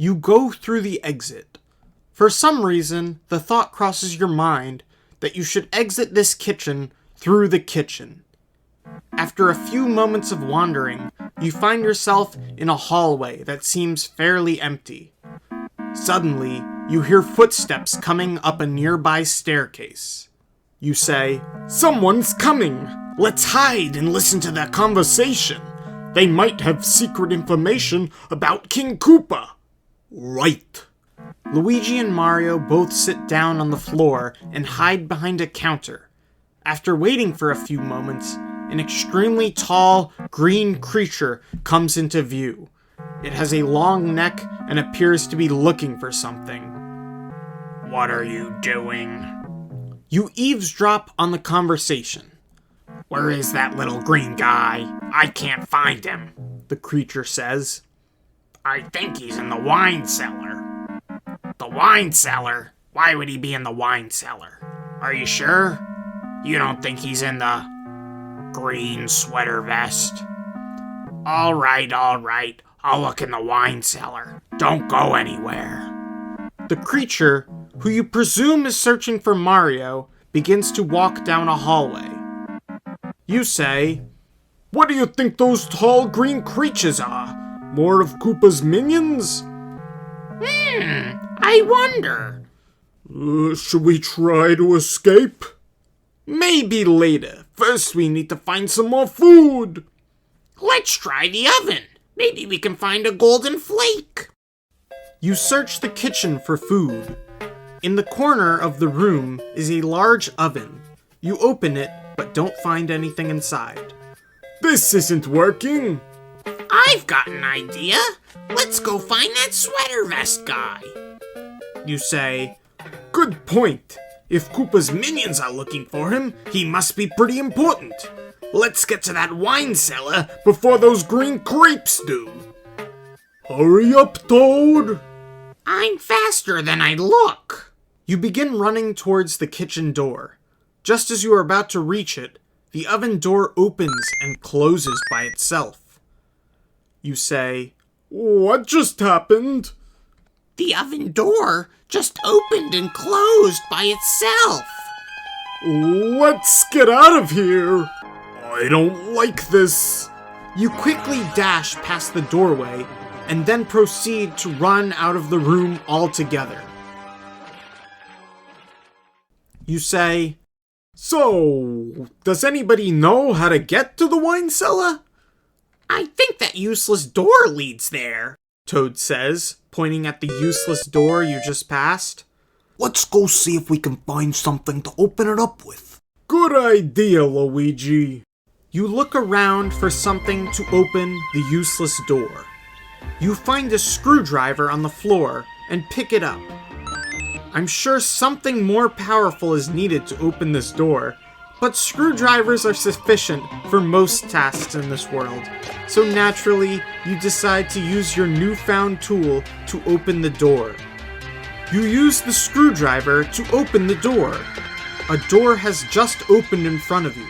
You go through the exit. For some reason, the thought crosses your mind that you should exit this kitchen through the kitchen. After a few moments of wandering, you find yourself in a hallway that seems fairly empty. Suddenly, you hear footsteps coming up a nearby staircase. You say, "Someone's coming! Let's hide and listen to their conversation. They might have secret information about King Koopa." "Right." Luigi and Mario both sit down on the floor and hide behind a counter. After waiting for a few moments, an extremely tall, green creature comes into view. It has a long neck and appears to be looking for something. "What are you doing?" You eavesdrop on the conversation. "Where is that little green guy? I can't find him," the creature says. "I think he's in the wine cellar." "The wine cellar? Why would he be in the wine cellar? Are you sure? You don't think he's in the green sweater vest?" All right. I'll look in the wine cellar. Don't go anywhere." The creature, who you presume is searching for Mario, begins to walk down a hallway. You say, "What do you think those tall green creatures are? More of Koopa's minions?" I wonder. Should we try to escape?" "Maybe later. First we need to find some more food." "Let's try the oven. Maybe we can find a golden flake." You search the kitchen for food. In the corner of the room is a large oven. You open it, but don't find anything inside. "This isn't working." "I've got an idea. Let's go find that sweater vest guy." You say, "Good point. If Koopa's minions are looking for him, he must be pretty important. Let's get to that wine cellar before those green creeps do." "Hurry up, Toad." "I'm faster than I look." You begin running towards the kitchen door. Just as you are about to reach it, the oven door opens and closes by itself. You say, "What just happened?" "The oven door just opened and closed by itself." "Let's get out of here. I don't like this." You quickly dash past the doorway and then proceed to run out of the room altogether. You say, "So, does anybody know how to get to the wine cellar?" "I think that useless door leads there," Toad says, pointing at the useless door you just passed. "Let's go see if we can find something to open it up with." "Good idea, Luigi." You look around for something to open the useless door. You find a screwdriver on the floor and pick it up. I'm sure something more powerful is needed to open this door, but screwdrivers are sufficient for most tasks in this world, so naturally, you decide to use your newfound tool to open the door. You use the screwdriver to open the door. A door has just opened in front of you.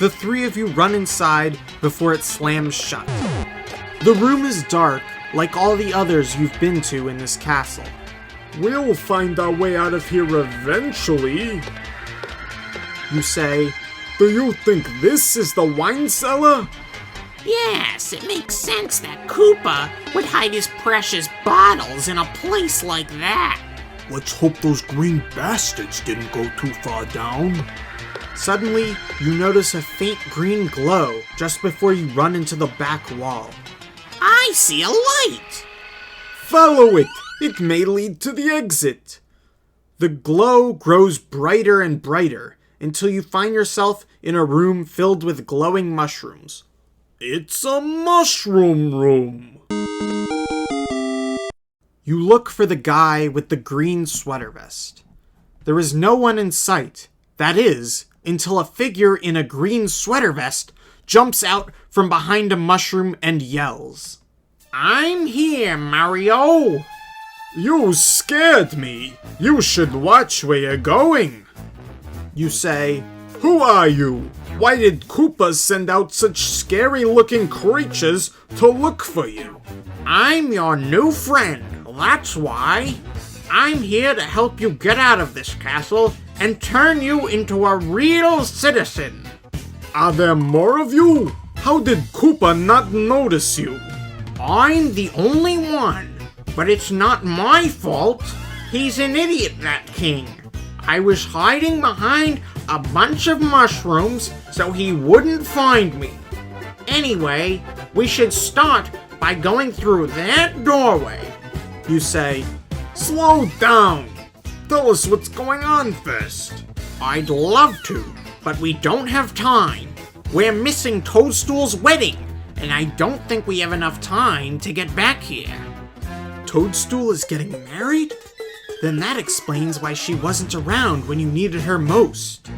The three of you run inside before it slams shut. The room is dark, like all the others you've been to in this castle. "We'll find our way out of here eventually." You say, "Do you think this is the wine cellar?" "Yes, it makes sense that Koopa would hide his precious bottles in a place like that." "Let's hope those green bastards didn't go too far down." Suddenly, you notice a faint green glow just before you run into the back wall. "I see a light!" "Follow it! It may lead to the exit." The glow grows brighter and brighter until you find yourself in a room filled with glowing mushrooms. It's a mushroom room. You look for the guy with the green sweater vest. There is no one in sight. That is, until a figure in a green sweater vest jumps out from behind a mushroom and yells, "I'm here, Mario!" "You scared me. You should watch where you're going." You say, "Who are you? Why did Koopa send out such scary-looking creatures to look for you?" "I'm your new friend, That's why. I'm here to help you get out of this castle and turn you into a real citizen. Are there more of you? How did Koopa not notice you? I'm the only one, but it's not my fault. He's an idiot, that king. I was hiding behind a bunch of mushrooms so he wouldn't find me. Anyway, we should start by going through that doorway. You say, slow down. Tell us what's going on first. I'd love to, but we don't have time. We're missing Toadstool's wedding, and I don't think we have enough time to get back here. Toadstool is getting married? Then that explains why she wasn't around when you needed her most.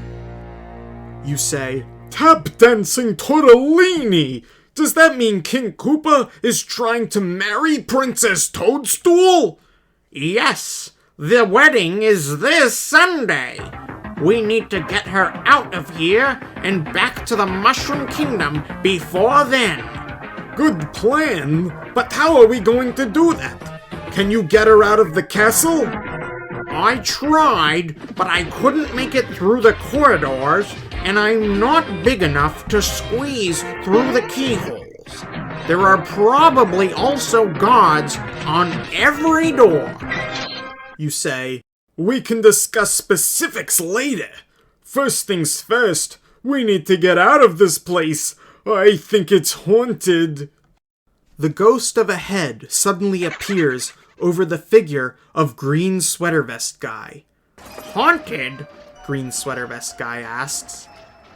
You say, tap dancing tortellini! Does that mean King Koopa is trying to marry Princess Toadstool? Yes, the wedding is this Sunday. We need to get her out of here and back to the Mushroom Kingdom before then. Good plan, but how are we going to do that? Can you get her out of the castle? I tried, but I couldn't make it through the corridors, and I'm not big enough to squeeze through the keyholes. There are probably also guards on every door. You say, we can discuss specifics later. First things first, we need to get out of this place. I think it's haunted. The ghost of a head suddenly appears over the figure of Green Sweatervest Guy. Haunted? Green Sweatervest Guy asks.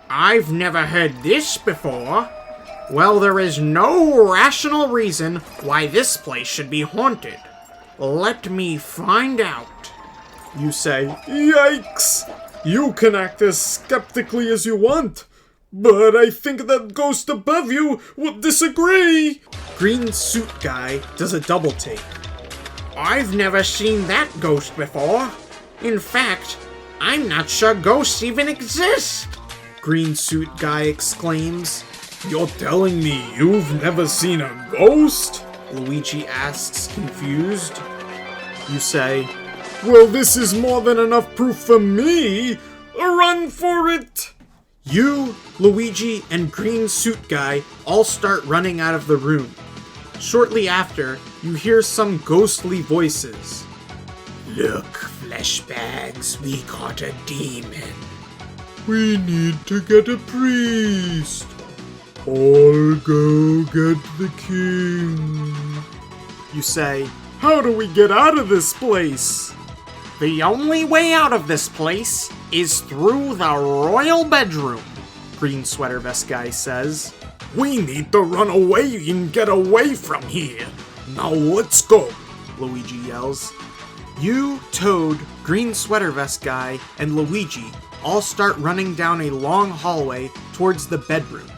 I've never heard this before. Well, there is no rational reason why this place should be haunted. Let me find out. You say, yikes! You can act as skeptically as you want, but I think that ghost above you would disagree. Green Suit Guy does a double take. I've never seen that ghost before. In fact, I'm not sure ghosts even exist. Green Suit Guy exclaims. You're telling me you've never seen a ghost? Luigi asks, confused. You say, well, this is more than enough proof for me. Run for it! You, Luigi, and Green Suit Guy all start running out of the room. Shortly after, you hear some ghostly voices. Look, flesh bags, we caught a demon. We need to get a priest. I'll go get the king. You say, how do we get out of this place? The only way out of this place is through the royal bedroom, Green Sweatervest Guy says. We need to run away and get away from here. Now let's go, Luigi yells. You, Toad, Green Sweatervest Guy, and Luigi all start running down a long hallway towards the bedroom.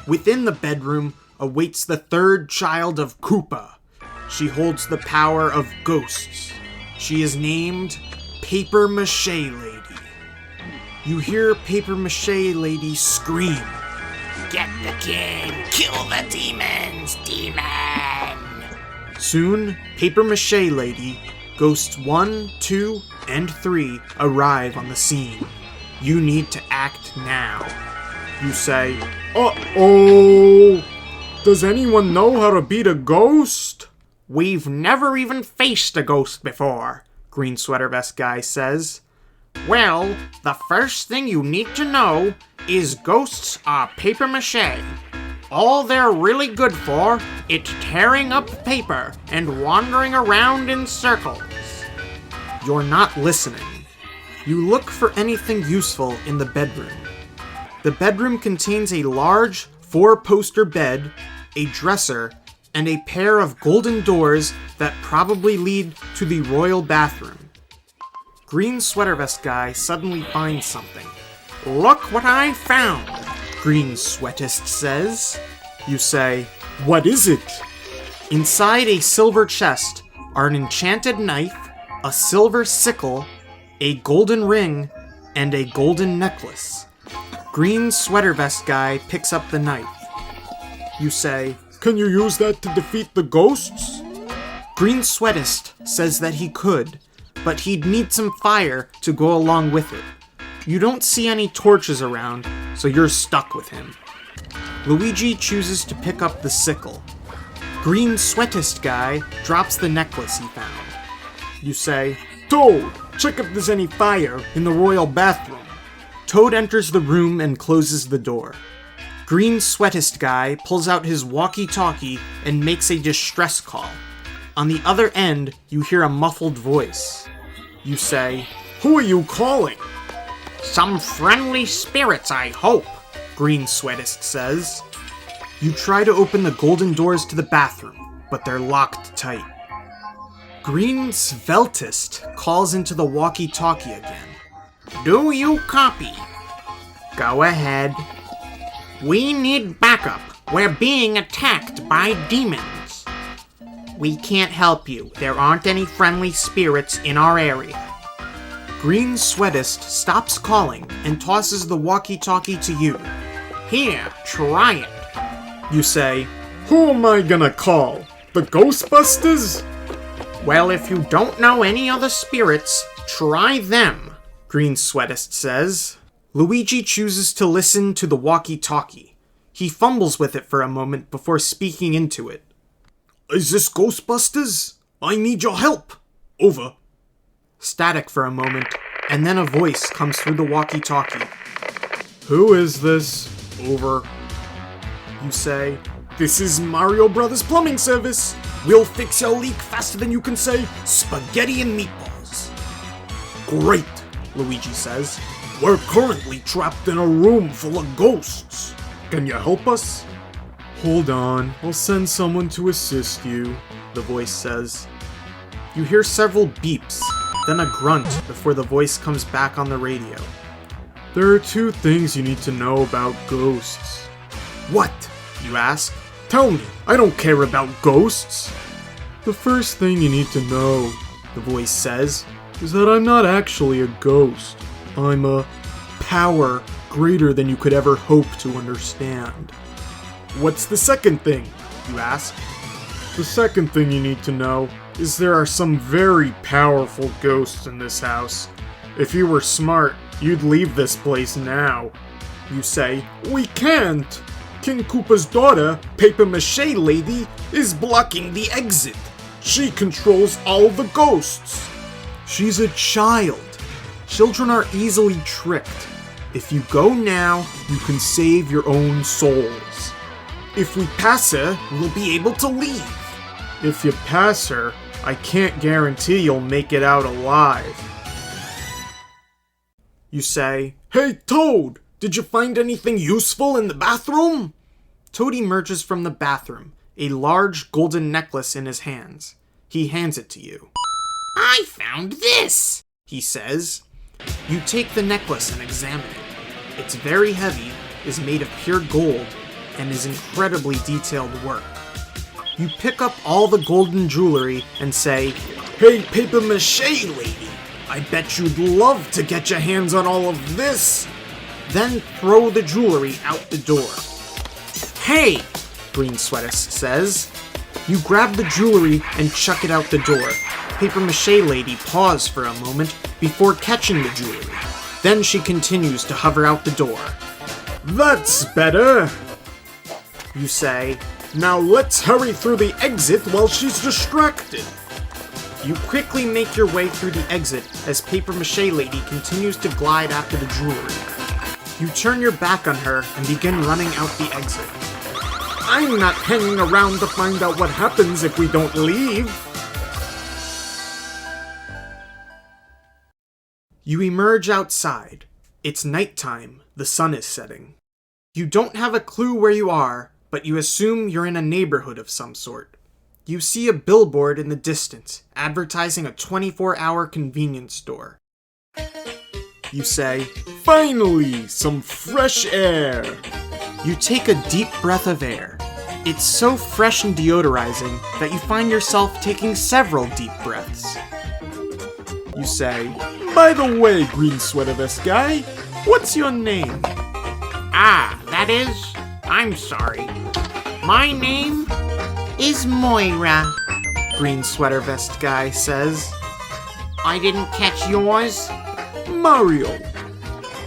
Within the bedroom awaits the third child of Koopa. She holds the power of ghosts. She is named Paper Mache Lady. You hear Paper Mache Lady scream, "Get the king! Kill the demons! Demon!" Soon, Paper Mache Lady, Ghosts 1, 2, and 3 arrive on the scene. You need to act now. You say, uh-oh! Does anyone know how to beat a ghost? We've never even faced a ghost before, Green Sweatervest Guy says. Well, the first thing you need to know is ghosts are paper mache. All they're really good for is tearing up paper and wandering around in circles. You're not listening. You look for anything useful in the bedroom. The bedroom contains a large 4-poster bed, a dresser, and a pair of golden doors that probably lead to the royal bathroom. Green Sweatervest Guy suddenly finds something. Look what I found, Green Sweatist says. You say, what is it? Inside a silver chest are an enchanted knife, a silver sickle, a golden ring, and a golden necklace. Green Sweatervest Guy picks up the knife. You say, can you use that to defeat the ghosts? Green Sweatist says that he could, but he'd need some fire to go along with it. You don't see any torches around, so you're stuck with him. Luigi chooses to pick up the sickle. Green Sweatist guy drops the necklace he found. You say, Toad, check if there's any fire in the royal bathroom. Toad enters the room and closes the door. Green Sweatist guy pulls out his walkie-talkie and makes a distress call. On the other end, you hear a muffled voice. You say, Who are you calling? Some friendly spirits, I hope, Green Sweatist says. You try to open the golden doors to the bathroom, but they're locked tight. Green Sveltist calls into the walkie-talkie again. Do you copy? Go ahead. We need backup. We're being attacked by demons. We can't help you. There aren't any friendly spirits in our area. Green Sweatist stops calling and tosses the walkie-talkie to you. Here, try it. You say, Who am I gonna call? The Ghostbusters? Well, if you don't know any other spirits, try them, Green Sweatist says. Luigi chooses to listen to the walkie-talkie. He fumbles with it for a moment before speaking into it. Is this Ghostbusters? I need your help. Over. Static for a moment, and then a voice comes through the walkie-talkie. Who is this? Over. You say, This is Mario Brothers Plumbing Service. We'll fix your leak faster than you can say spaghetti and meatballs. Great, Luigi says. We're currently trapped in a room full of ghosts. Can you help us? Hold on, I'll send someone to assist you, the voice says. You hear several beeps, then a grunt before the voice comes back on the radio. There are 2 things you need to know about ghosts. What? You ask. Tell me, I don't care about ghosts. The first thing you need to know, the voice says, is that I'm not actually a ghost. I'm a power greater than you could ever hope to understand. What's the second thing? You ask. The second thing you need to know is there are some very powerful ghosts in this house. If you were smart, you'd leave this place now. You say, We can't! King Koopa's daughter, Paper Mache Lady, is blocking the exit. She controls all the ghosts. She's a child. Children are easily tricked. If you go now, you can save your own souls. If we pass her, we'll be able to leave. If you pass her, I can't guarantee you'll make it out alive. You say, Hey Toad, did you find anything useful in the bathroom? Toad emerges from the bathroom, a large golden necklace in his hands. He hands it to you. I found this, he says. You take the necklace and examine it. It's very heavy, is made of pure gold, and is incredibly detailed work. You pick up all the golden jewelry and say, Hey Paper Mache Lady, I bet you'd love to get your hands on all of this. Then throw the jewelry out the door. Hey, Green Sweatist says. You grab the jewelry and chuck it out the door. Paper Mache Lady paused for a moment before catching the jewelry. Then she continues to hover out the door. That's better. You say, Now let's hurry through the exit while she's distracted. You quickly make your way through the exit as Paper Mache Lady continues to glide after the jewelry. You turn your back on her and begin running out the exit. I'm not hanging around to find out what happens if we don't leave. You emerge outside. It's nighttime. The sun is setting. You don't have a clue where you are, but you assume you're in a neighborhood of some sort. You see a billboard in the distance, advertising a 24-hour convenience store. You say, Finally, some fresh air. You take a deep breath of air. It's so fresh and deodorizing that you find yourself taking several deep breaths. You say, By the way, Green Sweatervests guy, what's your name? Ah, that is? I'm sorry. My name is Moira. Green Sweater Vest guy says. I didn't catch yours. Mario.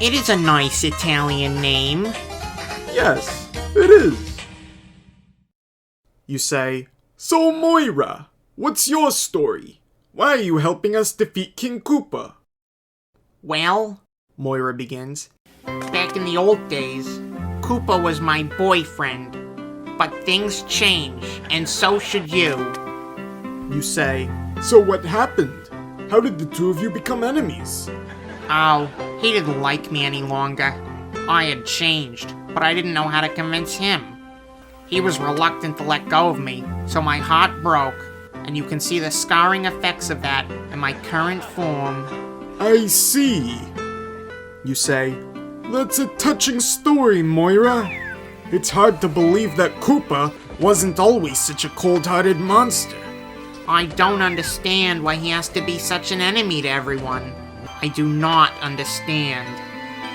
It is a nice Italian name. Yes, it is. You say, So Moira, what's your story? Why are you helping us defeat King Koopa? Well, Moira begins. back in the old days, Koopa was my boyfriend. But things change, and so should you. You say, So what happened? How did the two of you become enemies? Oh, he didn't like me any longer. I had changed, but I didn't know how to convince him. He was reluctant to let go of me, so my heart broke, and you can see the scarring effects of that in my current form. I see. you say, That's a touching story, Moira. It's hard to believe that Koopa wasn't always such a cold-hearted monster. I don't understand why he has to be such an enemy to everyone. I do not understand.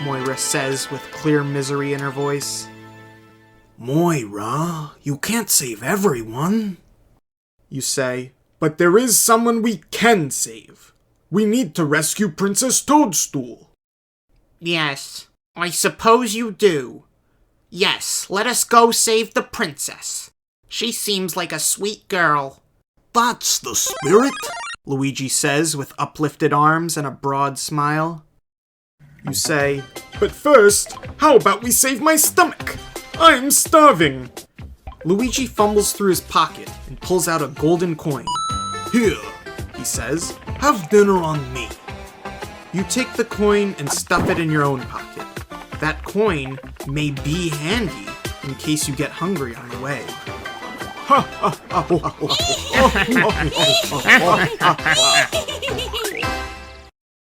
Moira says with clear misery in her voice. Moira, you can't save everyone. You say, But there is someone we can save. We need to rescue Princess Toadstool. Yes, I suppose you do. Yes, let us go save the princess. She seems like a sweet girl. That's the spirit. Luigi says with uplifted arms and a broad smile. You say, But first, how about we save my stomach? I'm starving. Luigi fumbles through his pocket and pulls out a golden coin. Here, He says, have dinner on me. you take the coin and stuff it in your own pocket. That coin may be handy in case you get hungry on the way.